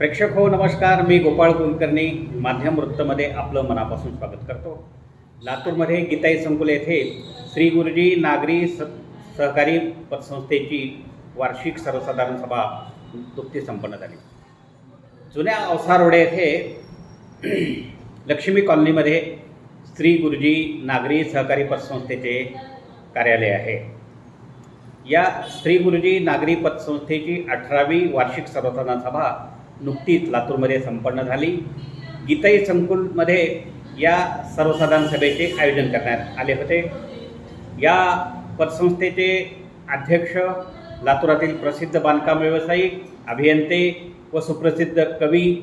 प्रेक्षक हो नमस्कार, मी गोपाळ कुलकर्णी माध्यम वृत्तमध्ये आपलं मनापासून स्वागत करतो। लातूरमध्ये गीताई संकुल येथे श्री गुरुजी नागरी सहकारी पतसंस्थेची वार्षिक सर्वसाधारण सभा नुकतीच संपन्न झाली। जुन्या औसा रोड येथे लक्ष्मी कॉलनीमध्ये श्री गुरुजी नागरी सहकारी पतसंस्थेचे कार्यालय आहे। या श्री गुरुजी नागरी पतसंस्थेची 18वी वार्षिक सर्वसाधारण सभा नुकतीच लातूरमध्ये संपन्न झाली। गीताई संकुलमध्ये या सर्वसाधारण सभेचे आयोजन करण्यात आले होते। या पतसंस्थेचे अध्यक्ष लातूरातील प्रसिद्ध बांधकाम व्यावसायिक, अभियंते व सुप्रसिद्ध कवी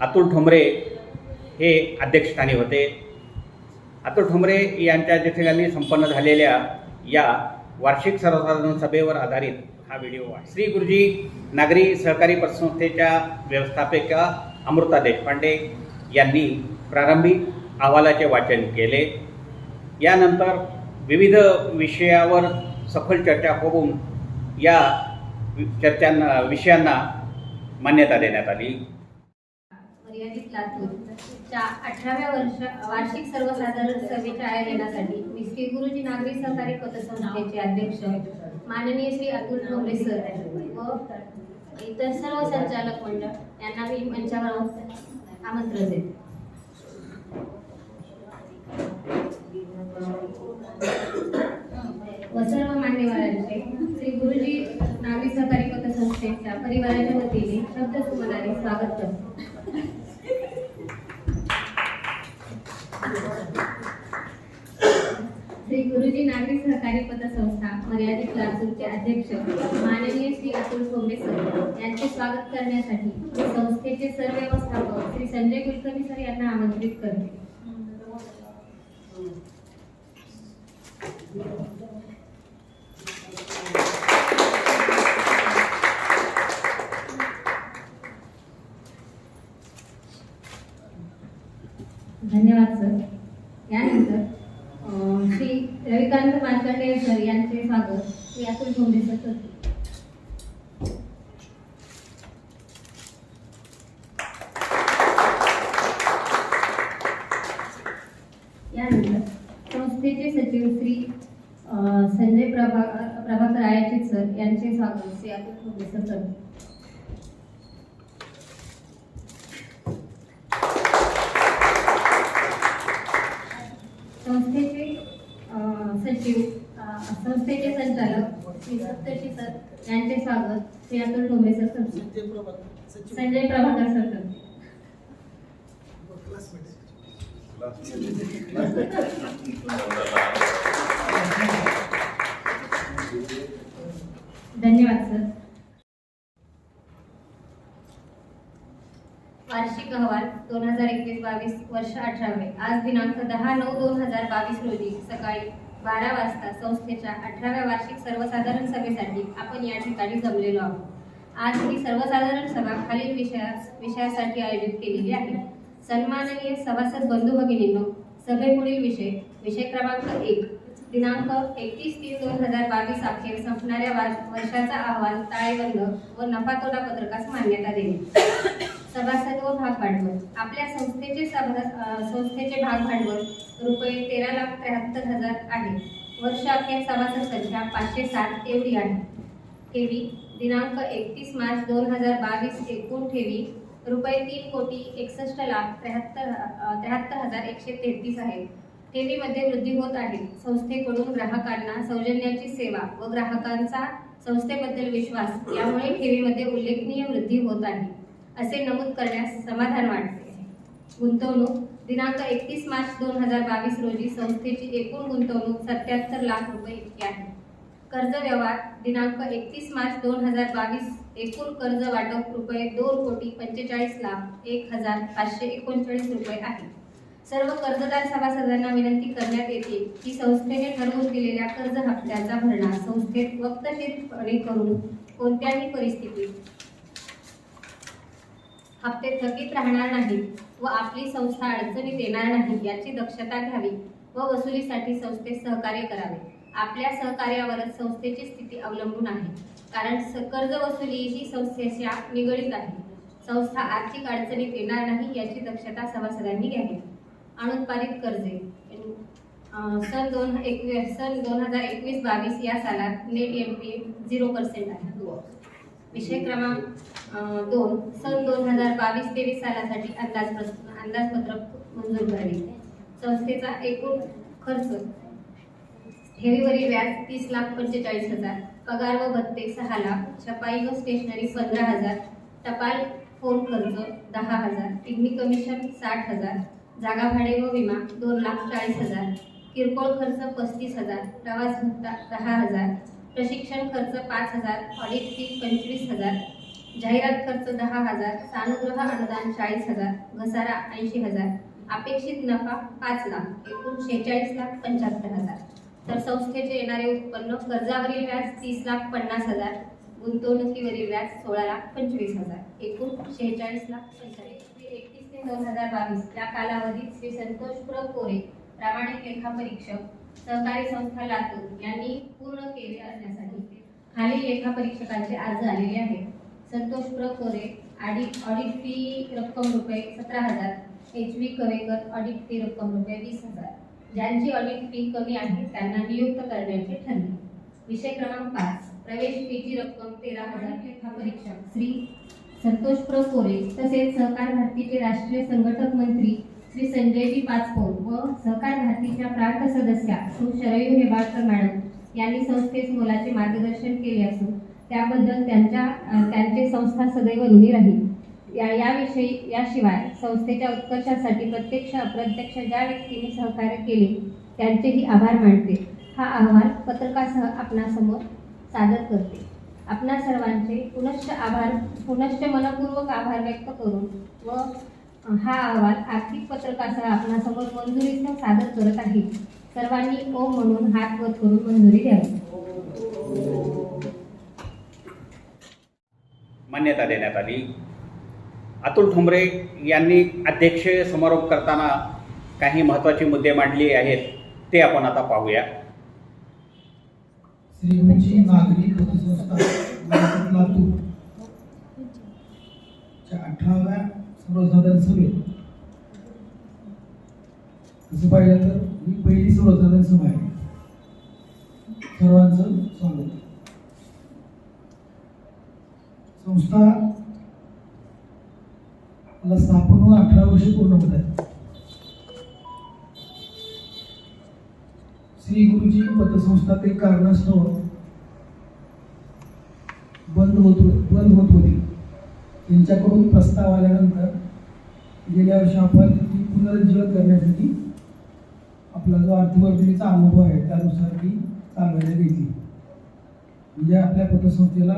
अतुल ठोंबरे हे अध्यक्षस्थानी होते। अतुल ठोंबरे यांच्या ठिकाणी संपन्न झालेल्या या वार्षिक सर्वसाधारण सभेवर आधारित हा व्हिडिओ आहे। श्री गुरुजी नागरी सहकारी पतसंस्थेच्या व्यवस्थापिका अमृता देशपांडे यांनी प्रारंभिक अहवालाचे वाचन केले। यानंतर विविध विषयावर सखोल चर्चा होऊन या विषयांना मान्यता देण्यात आली। मर्यादित लातूरच्या 18व्या वार्षिक सर्वसाधारण सभेच्या आयोजनासाठी मी श्री गुरुजी नागरी सहकारी पतसंस्थेचे अध्यक्ष माननीय श्री अतुल ठोंबरे सर व इतर सर्व संचालक मंडळ यांना मी मंचावर आमंत्रण देते। व सर्व मान्यवरांचे श्री गुरुजी नागरी सहकारी पतसंस्थेच्या परिवाराच्या वतीने शब्दसुमनाने स्वागत करते। श्री गुरुजी नागरी सहकारी पतसंस्था मर्यादित लातूरचे अध्यक्ष माननीय श्री अतुल ठोंबरे सर यांचे स्वागत करण्यासाठी संस्थेचे सरव्यवस्थापक श्री संजय कुलकर्णी सर यांना आमंत्रित करते। धन्यवाद सर। यानंतर श्री रविकांत मार्कंडेय सर यांचे स्वागत श्री अतुल ठोंबरे सर करते। यानंतर संस्थेचे सचिव श्री संजय प्रभाकर आयाचित सर यांचे स्वागत श्री अतुल ठोंबरे सर करते। संस्थेचे संचालक श्री सप्तर्षी सर यांचे स्वागत श्री अतुल ठोंबरे सर करते। संजय प्रभाकर सर करते। धन्यवाद सर। वार्षिक अहवाल 2021-22 वर्ष 18वे आज दिनांक 10/9/2022 रोजी सकाळी 12 वाजता संस्थेच्या 18व्या वार्षिक सर्वसाधारण सभेसाठी आपण या ठिकाणी जमलेलो आहोत। आज ही सर्वसाधारण सभा खालील विषयासाठी आयोजित केलेली आहे। सन्माननीय सभासद बंधू भगिनींनो, सभेपुढील विषय क्रमांक 1 दिनांक 31/3/2022 अखेर संपणाऱ्या वर्षाचा अहवाल, ताळेबंद व नफा-तोटा पत्रकास मान्यता देणे। सभासद व भाग भांडवल आपल्या संस्थेचे भाग भांडवल रुपये 13,73,000 आहे। वर्ष अखेर सभासद संख्या 560 एवढी आहे। ठेवी दिनांक 31 मार्च 2022 एकूण ठेवी रुपये 3,61,73,133 आहे। ठेवीमध्ये वृद्धी होत आहे। संस्थेकडून ग्राहकांना सौजन्याची सेवा व ग्राहकांचा संस्थेबद्दल विश्वास यामुळे ठेवीमध्ये उल्लेखनीय वृद्धी होत आहे असे नमूद करण्यास समाधान वाटते। गुंतवणूक दिनांक 31 मार्च 2022 रोजी संस्थेची एकूण गुंतवणूक 77 लाख रुपये इतकी आहे। कर्ज व्यवहार दिनांक 31 मार्च 2022 एकूण कर्ज वाटप रुपये 2,45,01,539 रुपये आहे। सर्व कर्जदार सभासदांना विनंती करण्यात येते की संस्थेने ठरवून दिलेल्या कर्ज हप्त्याचा भरणा संस्थेत वक्तशीरपणे करून कोणत्याही परिस्थितीत हप्ते थकीत राहणार नाहीत व आपली संस्था अडचणीत येणार नाही याची दक्षता घ्यावी व वसुलीसाठी संस्थेस सहकार्य करावे। आपल्या सहकार्यावरच संस्थेची स्थिती अवलंबून आहे, कारण कर्ज वसुली ही संस्थेच्या निगडीत आहे। संस्था आर्थिक अडचणीत येणार नाही याची दक्षता सभासदांनी घ्यावी. अनुत्पादित कर्जे सन 2021-22 या सालात नेट एनपीए 0% आहे. विषय क्रमांक 2 सन 2022-23 सालासाठी अंदाजपत्रक मंजूर करावे. संस्थेचा एकूण खर्च ठेवीवरील व्याज 30,45,000, पगार व भत्ते 6 लाख, छपाई व स्टेशनरी 15,000, टपाल फोन खर्च 10,000, पिगमी कमिशन 60,000, जागा भाडे व विमा 2,40,000, किरकोळ खर्च 35,000, प्रवास भत्ता 10,000, प्रशिक्षण खर्च 5,000, ऑडिट फी 25,000, जाहिरात खर्च 10,000, सानुग्रह अनुदान 40,000, घसारा 80,000, अपेक्षित नफा 5 लाख, एकूण 46,75,000. तर संस्थेचे येणारे उत्पन्न कर्जावरील व्याज 30,50,000, गुंतवणुकीवरील व्याज 16,25,000, एकूण 46,45,000. 31/3/2022 या कालावधीत श्री संतोष कोरे प्रामाणिक लेखापरीक्षक सहकारी संस्था लातूर यांनी पूर्ण केले असण्यासाठी खालील लेखापरीक्षकांचे अर्ज आलेले आहेत. संतोष कोरे ऑडिट फी रक्कम रुपये 17,000, HV कवेकर ऑडिट फी रक्कम रुपये 20,000. ज्यांची ऑडिट फी कमी आहे त्यांना नियुक्त करण्याचे ठरले. विषय क्रमांक 5 प्रवेश फीची रक्कम 13,000. लेखापरीक्षक श्री संतोष कोरे तसेच सहकार भारतीचे राष्ट्रीय संघटक मंत्री श्री संजयजी पाचपोर व सहकार भारतीच्या प्रांत सदस्या सौ शरयू हेबाळकर मॅडम यांनी संस्थेस मोलाचे मार्गदर्शन केले असून त्याबद्दल त्यांचे संस्था सदैव ऋणी राहील. याशिवाय संस्थेच्या उत्कर्षासाठी प्रत्यक्ष अप्रत्यक्ष ज्या व्यक्तींनी सहकार्य केले त्यांचेही आभार मानते. हा अहवाल पत्रकासह आपणासमोर सादर करते. आपणा सर्वांचे पुनश्च मनपूर्वक आभार व्यक्त करून व हा अहवाल आर्थिक पत्रकासह आपणासमोर मंजुरीसह सादर करत आहे. सर्वांनी ओम म्हणून हात वर करून मंजुरी द्यावी. मान्यता देण्यात आली. अतुल ठोंबरे यांनी अध्यक्ष समारोप करताना काही महत्त्वाचे मुद्दे मांडले आहेत, ते आपण आता पाहूया. श्री गुरुजी नागरी पतसंस्था लातूर च्या 18व्या सर्वसाधारण सभेत तसं पाहिलं तर ही पहिली सर्वसाधारण सभा आहे. सर्वांचं स्वागत. संस्था स्थापन होऊन 18 वर्ष पूर्ण होत आहेत. श्री गुरुजी पतसंस्था ते कारणास्तव बंद होत होती. त्यांच्याकडून प्रस्ताव आल्यानंतर गेल्या वर्षी आपण ती पुनरुज्जीवन करण्यासाठी आपला जो अर्थवर्तणीचा अनुभव आहे त्यानुसार ती चालवायला घेतली. म्हणजे आपल्या पतसंस्थेला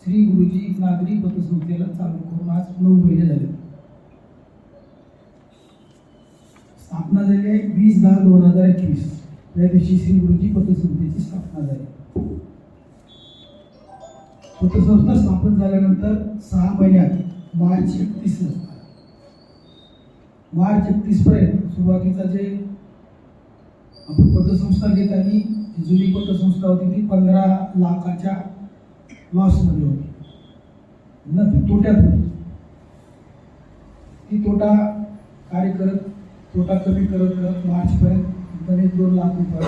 श्री गुरुजी नागरी पतसंस्थेला चालू करून आज 9 महिने झाले. स्थापना झाली आहे 20/10/2021 या दिवशी श्री गुरुजी पतसंस्थेची स्थापना झाली. पतसंस्था स्थापन झाल्यानंतर 6 महिन्यात मार्च 31 पर्यंत सुरुवातीचा जे आपण पतसंस्था घेताना जुनी पतसंस्था होती ती 15 लाखाच्या लॉसमध्ये होती, तोट्यात होती. ती तोटा कमी करत मार्चपर्यंत 2 लाख रुपये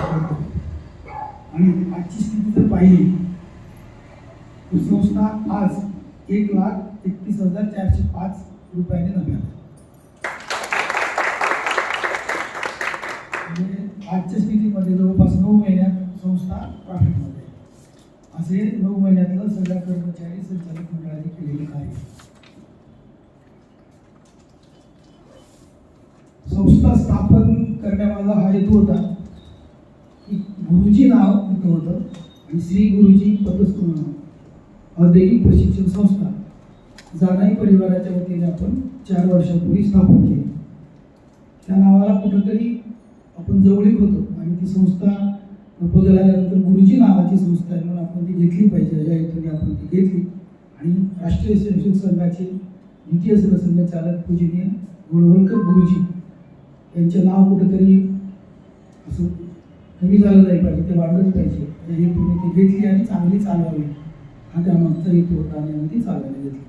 आणि आजची स्थिती जर पाहिली तर संस्था आज 1,31,405 रुपयाने नफ्यात. म्हणजे आजच्या स्थितीमध्ये जवळपास 9 महिन्यात संस्था प्रॉफिटमध्ये आहे. असे 9 महिन्यातलं सगळ्या कर्मचारी संचालक मंडळाने केलेले कार्य. संस्था स्थापन करण्यामागचा हा हेतू होता की गुरुजी नाव तिथं होतं आणि श्री गुरुजी औद्योगिक प्रशिक्षण संस्था जानाई परिवाराच्या वतीने आपण 4 वर्षापूर्वी स्थापन केली. त्या नावाला कुठंतरी आपण जवळीक होतो आणि ती संस्था प्रपोजल आल्यानंतर गुरुजी नावाची संस्था आहे म्हणून आपण ती घेतली पाहिजे या हेतूने आपण ती घेतली. आणि राष्ट्रीय स्वयंसेवक संघाचे द्वितीय सरसंघचालक पूजनीय गोळवलकर गुरुजी यांचे नाव कुठेतरी असं कमी झालं नाही पाहिजे, ते वाढलंच पाहिजे या हेतूने ती घेतली आणि चांगली चालवावी हा त्यामागचा हेतू होता आणि आम्ही ती चालवायला घेतली.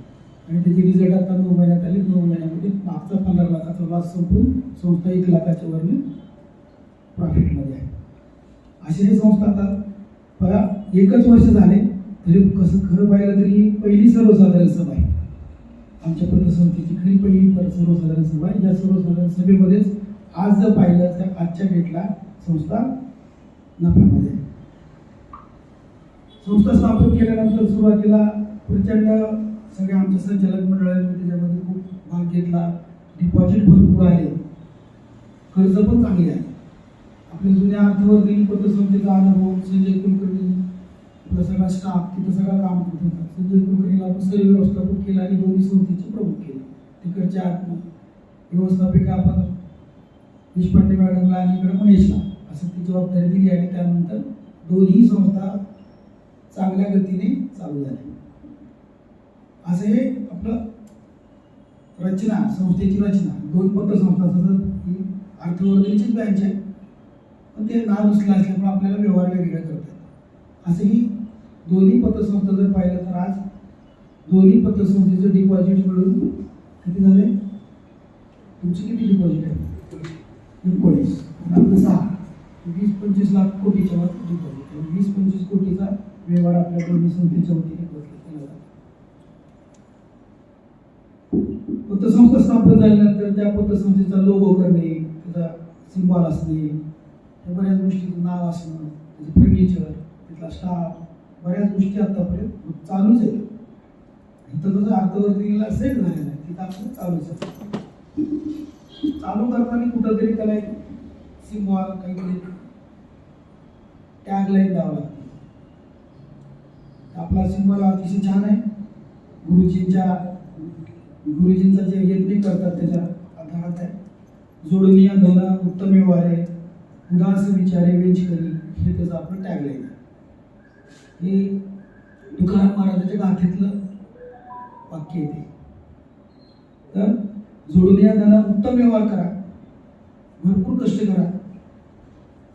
आणि त्याचे रिझल्ट आता 9 महिन्यात आले. 9 महिन्यामध्ये मागचा 15 लाखाचा लॉस संपून संस्था 1 लाखाच्या वरने प्रॉफिटमध्ये आहे. अशी ही संस्था आता बघा 1च वर्ष झाले तरी कसं खरं पाहिलं तरी ही पहिली सर्वसाधारण सभा आहे. आमच्या पतसंस्थेची खरी पहिली सर्वसाधारण सभा आहे. या सर्वसाधारण सभेमध्येच आज जर पाहिलं तर आजच्या डेटला संस्था नफ्यामध्ये आहे. संस्था स्थापन केल्यानंतर सुरुवातीला प्रचंड सगळ्या आमच्या संचालक मंडळाने त्याच्यामध्ये खूप भाग घेतला. डिपॉझिट भरपूर आले, कर्ज पण चांगले आहे. आपल्या जुन्या अर्थवर्धिनी पतसंस्थेचा अनुभव संजय कुलकर्णी आपला सगळा स्टाफ तिथं सगळं काम करत होता. संजय कुलकर्णीला आपण सर्व व्यवस्थापक केलं आणि दोन्ही संस्थेचे प्रमुख केले. तिकडच्या व्यवस्थापिका आपण देशपांडे मॅडमला आणि इकडे महेशला असं ती जबाबदारी दिली आणि त्यानंतर दोन्ही संस्था चांगल्या गतीने चालू झाल्या. असं हे आपलं रचना, संस्थेची रचना 2 पतसंस्था ही अर्थवर्धिनीचीच बँक आहे पण ते नाव दुसरं असल्यामुळे आपल्याला व्यवहार वेगवेगळे करतात. असं ही दोन्ही पतसंस्था जर पाहिलं तर आज दोन्ही पतसंस्थेचं डिपॉझिट मिळून किती झाले? तुमची किती डिपॉझिट आहे? 19 आणि आपलं 6 20-25 लाख कोटीच्या वर डिपॉझिट आणि 20-25 कोटीचा व्यवहार आपल्या दोन्ही संस्थेच्या वतीने केला जातो. पतसंस्था स्थापन झाल्यानंतर त्या पतसंस्थेचा लोगो करणे, त्याचा सिम्बॉल असणे, त्या बऱ्याच गोष्टीचं नाव असणं, त्याचं फर्निचर, तिथला स्टाफ, बऱ्याच गोष्टी आतापर्यंत चालूच आहे. इथं कसं अर्थवर्धिनीला सेट झालेलं आहे तिथं आपण चालूच आहे. चालू करताना कुठंतरी त्याला एक सिम्बॉल काहीतरी टॅग लाईन द्यावं लागते. आपला सिम्बॉल अतिशय छान आहे. गुरुजींचा जे यज्ञ करतात त्याच्या आधारात आहे. जोडणीय धन उत्तम व्यवहारे उदास विचारे वेंच करी हे त्याचं आपलं टॅगलाईन आहे. हे तुकाराम महाराजाच्या गाथेतलं वाक्य येते. तर जोडणीय धन उत्तम व्यवहार करा, भरपूर कष्ट करा,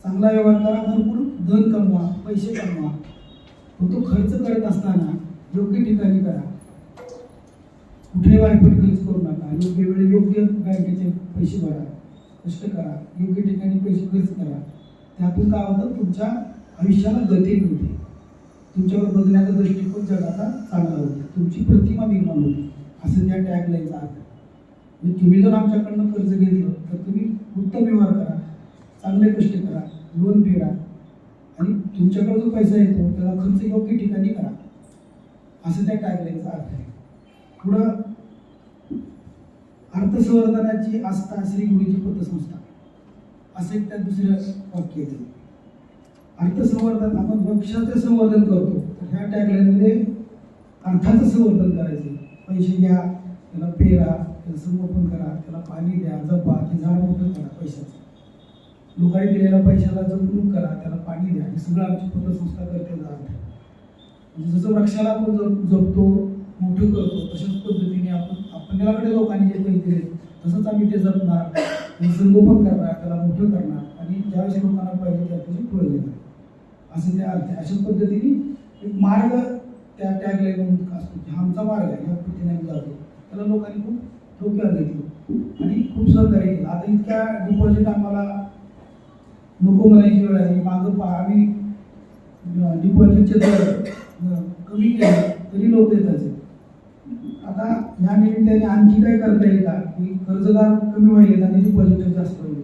चांगला व्यवहार करा, भरपूर धन कमवा, पैसे कमवा. पण तो खर्च करत असताना योग्य ठिकाणी करा. कुठे वायफट खर्च करू नका. योग्य वेळी योग्य बँकेचे पैसे भरा, कष्ट करा, योग्य ठिकाणी पैसे खर्च करा. त्यातून काय होतं? तुमच्या आयुष्याला गती मिळते, तुमच्यावर बघण्याचा दृष्टिकोन जगाचा चांगला होतो, तुमची प्रतिमा निर्माण होते. असं त्या टॅगलाईनचा अर्थ. म्हणजे तुम्ही जर आमच्याकडनं कर्ज घेतलं तर तुम्ही उत्तम व्यवहार करा, चांगले कष्ट करा, लोन फेडा आणि तुमच्याकडे जो पैसा येतो त्याला खर्च योग्य ठिकाणी करा. असं त्या टॅगलाईनचा अर्थ आहे. पुढं अर्थसंवर्धनाची आस्था श्री गुरुजी पतसंस्था असं एक त्या दुसरं वाक्य येते. अर्थसंवर्धन आपण वृक्षाचं संवर्धन करतो तर ह्या टॅगलाईनमध्ये अर्थाचं संवर्धन करायचं. पैसे घ्या, त्याला पेरा, त्याला संगोपन करा, त्याला पाणी द्या, जपा, ते झाड मोठं करा. पैशाचं लोकांनी दिलेल्या पैशाला जपणूक करा, त्याला पाणी द्या. हे सगळं आमची पतसंस्था करते. म्हणजे जसं वृक्षाला आपण जपतो, मोठं करतो, तशाच पद्धतीने आपल्याकडे लोकांनी जे पैसे दिले तसंच आम्ही ते जपणार, त्याचं संगोपन करणार, त्याला मोठं करणार आणि ज्यावेळेस लोकांना पाहिजे त्या पैसे पुढे देणार. असं त्या अर्थ. अशा पद्धतीने एक मार्ग त्या टॅगलाईन असतो. हा आमचा मार्ग आहे, ह्या पद्धतीने आम्ही जातो. त्याला लोकांनी खूप डोक्यावर घेतलं आणि खूप सहकार्य केलं. आता इतक्या डिपॉझिट आम्हाला नको म्हणायची वेळ आली. मागं आम्ही डिपॉझिटचे दर कमी केले तरी लोक येतात. आता या निमित्ताने आणखी काय करता येईल का की कर्जदार कमी व्हायले आणि डिपॉझिटर जास्त होईल.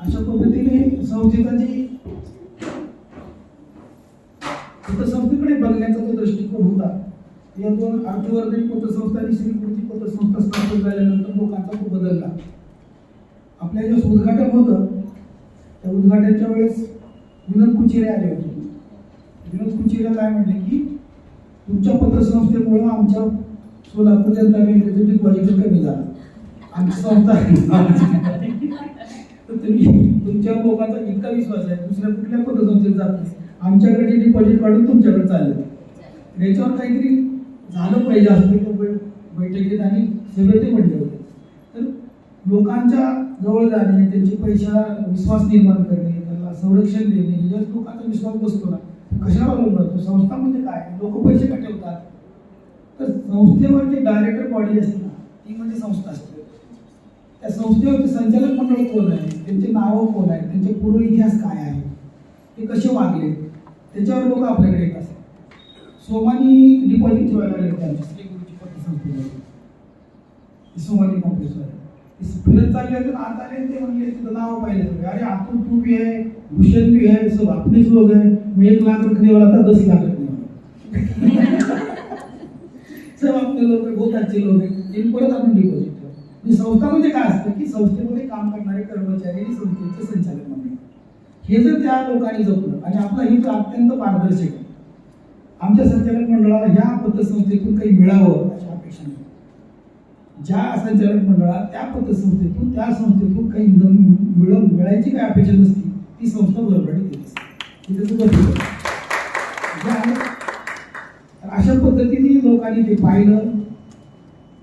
अशा पद्धतीने संस्थेचा जी पतसंस्थेकडे बघण्याचा जो दृष्टिकोन होता या 2 अर्थवर्धिनी पतसंस्था आणि श्री गुरुजी पतसंस्था स्थापन झाल्यानंतर लोकांचा खूप बदलला. आपल्या ज्या उद्घाटन होतं त्या उद्घाटनाच्या वेळेस विनोद कुचेरे आले होते. विनोद कुचेरे काय म्हणले की तुमच्या पतसंस्थेमुळे आमच्या सोलापूर जनता बँकेचं डिपॉझिट कमी झालं. आमची संस्था तर तुमच्या लोकांचा इतका विश्वास आहे दुसऱ्या कुठल्या पतसंस्थेत जात नाही. आमच्याकडे डिपॉझिट काढून तुमच्याकडे चाललं. याच्यावर काहीतरी झालं पाहिजे असं बैठकीत आणि सगळे ते म्हटले होते. तर लोकांच्या जवळ जाणे, त्यांची पैशावर विश्वास निर्माण करणे, त्याला संरक्षण देणे, याच्यात लोकांचा विश्वास बसतो ना. कशावर अवलंबून राहतो? संस्था म्हणजे काय? लोक पैसे का ठेवतात? तर संस्थेवर जे डायरेक्टर बॉडी असते ना ती म्हणजे संस्था असते. त्या संस्थेवरचे संचालक मंडळ कोण आहे, त्यांचे नावं कोण आहे, त्यांचे पूर्व इतिहास काय आहे, ते कसे वागले, त्याच्यावर लोक आपल्याकडे येत असतात. सोमानी डिपॉझिट ठेवायला येते आमच्या श्री गुरुजी पतसंस्थेमध्ये. सोमानी कॉम्प्लेक्सवर फिरत चालले तर आत आले ते म्हणले तिथं नाव पाहिजे. अरे आतून तू भी आहे, भूषण भी आहे, सब आपलेच लोक आहे. मी 1 लाख रखने वाला था 10 लाख रखने वाला. सब आपले लोक आहे, बहुत अच्छे लोक आहे. ते परत आपण डिपॉझिट ठेवा. संस्था म्हणजे काय असतं की संस्थेमध्ये काम करणारे कर्मचारी आणि संस्थेचे संचालक मंडळ हे जर त्या लोकांनी जपलं आणि आपला हित अत्यंत पारदर्शक आहे. आमच्या संचालक मंडळाला ह्या पतसंस्थेतून काही मिळावं अशी अपेक्षा नाही. ज्या संचालक मंडळात त्या पतसंस्थेतून त्या संस्थेतून काही मिळायची काही अपेक्षा नसती ती संस्था बरोबरी देत असते. अशा पद्धतीने लोकांनी ते पाहिलं,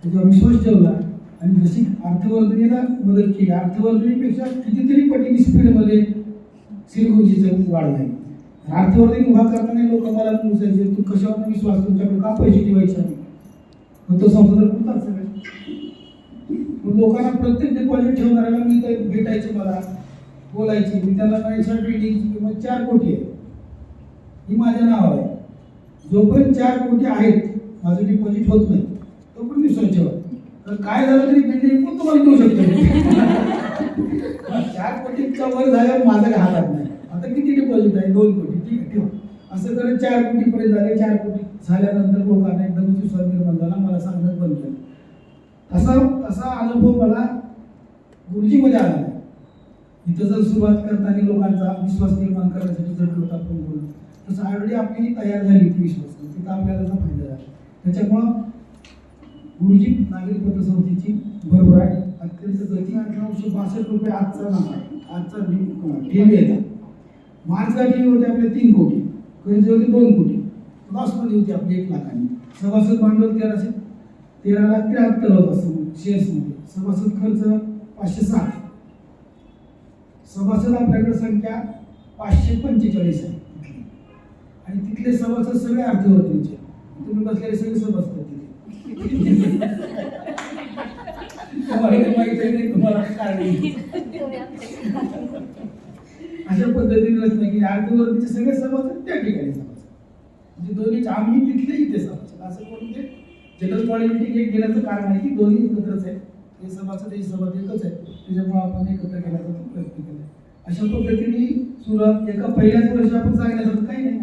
त्याच्यावर विश्वास ठेवला आणि जशी अर्थवर्धनीला मदत केली. अर्थवर्धनीपेक्षा कितीतरी पटीने स्पीडमध्ये श्री गुरुजीचं वाढ झाली. अर्थवर्धनी उभा करताना लोक मला विचारायचे तू कशावर विश्वास, तुमच्याकडे का पैसे ठेवायचे नाही, मग तो संस्था तर कुठलाच सगळे लोकांना प्रत्येक डिपॉझिट ठेवणाऱ्याला मी ते भेटायचे, मला बोलायचे. मी त्याला म्हणायच्या बिल्डिंगची किंमत 4 कोटी आहे, ही माझ्या नावावर आहे. जोपर्यंत 4 कोटी आहेत माझं डिपॉझिट होत नाही तोपर्यंत विश्वास ठेवा. तर काय झालं तरी बिल्डिंग पण तुम्हाला देऊ शकतो. 4 कोटीच्या वर झाल्यावर माझं काय हातात नाही. आता किती डिपॉझिट आहे, 2 कोटी, ठीक आहे ठेवा. असं करत 4 कोटीपर्यंत झाले. 4 कोटी झाल्यानंतर लोकांना एकदम विश्वास निर्माण झाला, मला सांगणं बंद झालं. तसा अनुभव मला गुरुजीमध्ये आला नाही. इथं जर सुरुवात करताना लोकांचा विश्वास निर्माण करण्यासाठी झटलो होता आपण बोलून, तसं ऑलरेडी आपली तयार झाली ती विश्वास, तिथं आपल्याला त्याचा फायदा झाला. त्याच्यामुळं गुरुजी नागरी पतसंस्थेची भरभराट अत्यंत गती. 962 रुपये आजचा नाव आहे, आजचा ठेवी आहे. मार्चला ठेवी होते आपले 3 कोटी, कर्ज होते 2 कोटी, लॉसमध्ये होती आपली 1 लाखांनी. सभासद भांडवल 13,73,000 होत असं शेअर्समध्ये. सभासद खर्च 560. सभासद आपल्याकडे संख्या 545 आहे आणि तिथले सभासद सगळे अर्थवर्धनीचे. तुम्ही बसलेले सगळे सभासद तिथे. माहिती नाही तुम्हाला काय. अशा पद्धतीने रचना की अर्थवर्धनीचे सगळे सभासद त्या ठिकाणी सभासद, म्हणजे दोन्ही आम्ही तिथले इथे सभासद. असं कोण ते जनरल बॉडी मीटिंग एक घेण्याचं कारण आहे की दोन्ही एकत्रच आहे. हे सभासद हे सभासद एकच आहे, त्याच्यामुळे आपण एकत्र घेण्याचा प्रयत्न केला. अशा पद्धतीने सुरुवात एका पहिल्याच वर्षी आपण सांगण्यासारखं काही नाही,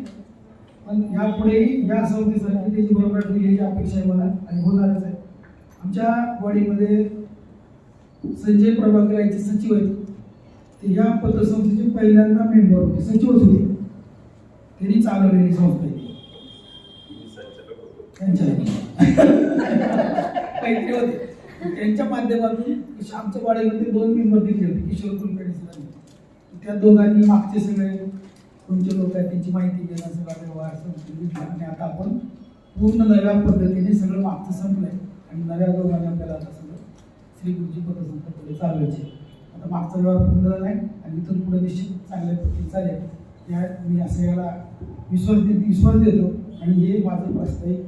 पण यापुढेही या संस्थेसाठी त्याची भरभराट होईल याची अपेक्षा आहे मला आणि होणारच आहे. आमच्या बॉडीमध्ये संजय प्रभाकर यांचे सचिव आहेत. ते या पतसंस्थेचे पहिल्यांदा मेंबर होते, सचिवच होते. त्यांनी चालवलेली संस्था आहे काहीतरी होते. त्यांच्या माध्यमातून आमच्या बॉडीमध्ये 2 मेंबर दिले होते, किशोर कुलकर्णी सरांनी. त्या दोघांनी मागचे सगळे तुमचे लोक आहेत त्यांची माहिती घेणं, सगळा व्यवहार घेतला आणि आता आपण पूर्ण नव्या पद्धतीने सगळं मागचं संपलंय आणि नव्या दोघांनी आपल्याला आता सगळं श्री गुरुजी पतसंस्था पुढे चालवायचे. आता मागचा व्यवहार पूर्ण झाला आहे आणि इथून पुढे निश्चित चांगल्या पद्धतीने चालेल या मी असं याला विश्वास देतो आणि हे माझं वास्तविक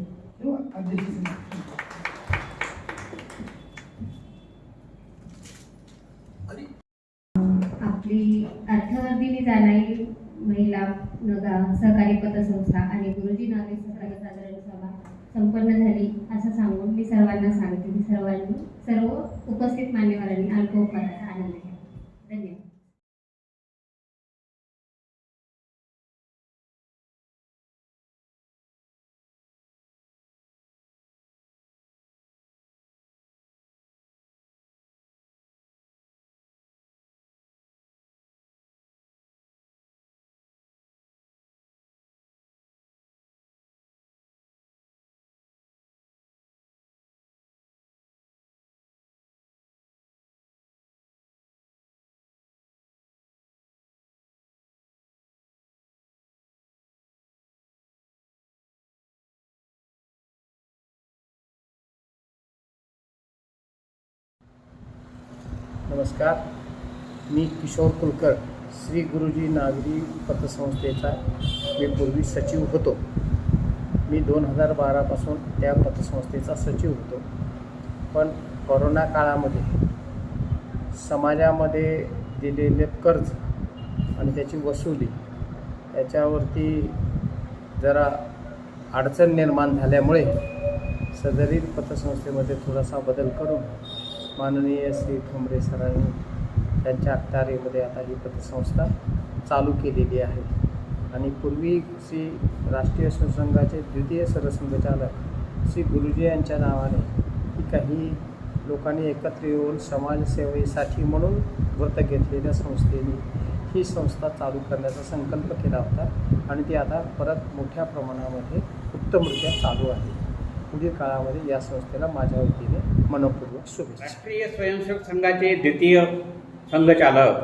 तेव्हा अध्यक्ष. आपली अर्थवर्धीने जाणारी महिला नगा सहकारी पतसंस्था आणि गुरुजी नागरी सहकारी साधारण सभा संपन्न झाली असं सांगून मी सर्वांना सांगते की सर्व उपस्थित मान्यवरांनी अल्पोपहाराचा आनंद घ्या. धन्यवाद. नमस्कार, मी किशोर कुलकर, श्री गुरुजी नागरी पतसंस्थेचा मी पूर्वी सचिव होतो. मी 2012पासून त्या पतसंस्थेचा सचिव होतो. पण कोरोना काळामध्ये समाजामध्ये दिलेले कर्ज आणि त्याची वसुली याच्यावरती जरा अडचण निर्माण झाल्यामुळे सदरील पतसंस्थेमध्ये थोडासा बदल करून माननीय श्री ठोंबरे सरांनी त्यांच्या अखत्यारीमध्ये आता ही पतसंस्था चालू केलेली आहे. आणि पूर्वी श्री राष्ट्रीय संघाचे द्वितीय सरसंघचालक श्री गुरुजी यांच्या नावाने ही काही लोकांनी एकत्र येऊन समाजसेवेसाठी म्हणून व्रत घेतलेल्या संस्थेने ही संस्था चालू करण्याचा संकल्प केला होता आणि ती आता परत मोठ्या प्रमाणामध्ये उत्तमरित्या चालू आहे. पुढील काळामध्ये या संस्थेला माझ्या वतीने मनपूर्वक शुभेच्छा. राष्ट्रीय स्वयंसेवक संघाचे द्वितीय संघचालक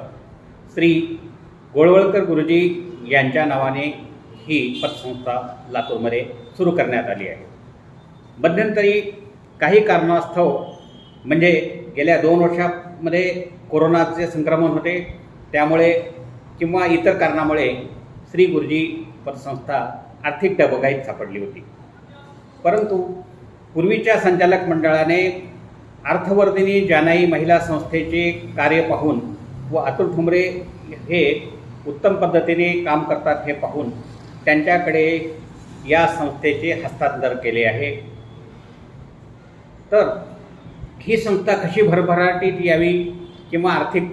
श्री गोळवळकर गुरुजी यांच्या नावाने ही पतसंस्था लातूरमध्ये सुरू करण्यात आली आहे. मध्यंतरी काही कारणास्तव म्हणजे गेल्या 2 वर्षामध्ये कोरोनाचे संक्रमण होते, त्यामुळे किंवा इतर कारणामुळे श्री गुरुजी पतसंस्था आर्थिक डबघाईत सापडली होती. परंतु पूर्वीच्या संचालक मंडळाने अर्थवर्धिनी जानाई महिला संस्थेचे कार्य पाहून व अतुल ठोंबरे हे उत्तम पद्धतीने काम करतात हे पाहून त्यांच्याकडे या संस्थेचे हस्तांतर केले आहे. तर ही संस्था कशी भरभराटीत यावी किंवा आर्थिक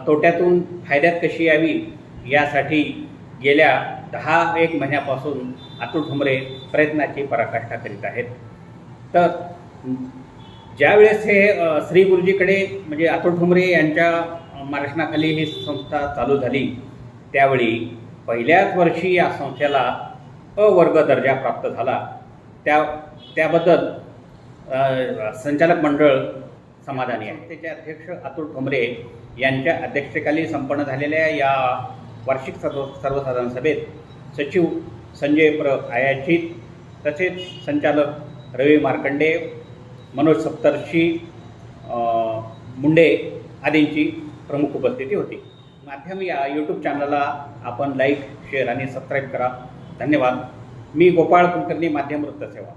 तोट्यातून फायद्यात कशी यावी यासाठी गेल्या 10-1 महिन्यापासून अतुल ठोंबरे प्रयत्नाची पराकाष्ठा करीत आहेत. तर ज्यावेळेस हे श्री गुरुजीकडे म्हणजे अतुल ठोंबरे यांच्या मार्गदर्शनाखाली ही संस्था चालू झाली त्यावेळी पहिल्याच वर्षी या संस्थेला अ वर्ग दर्जा प्राप्त झाला. त्याबद्दल संचालक मंडळ समाधानी आहे. संस्थेचे अध्यक्ष अतुल ठोंबरे यांच्या अध्यक्षतेखाली संपन्न झालेल्या या वार्षिक सर्वसाधारण सभेत सचिव संजय आयाचित तसेच संचालक रवी मार्कंडे, मनोज सप्तर्षी, मुंडे आदींची प्रमुख उपस्थिती होती. माध्यम या यूट्यूब चॅनलला आपण लाईक, शेअर आणि सबस्क्राईब करा. धन्यवाद. मी गोपाळ कुलकर्णी, माध्यम वृत्तसेवा.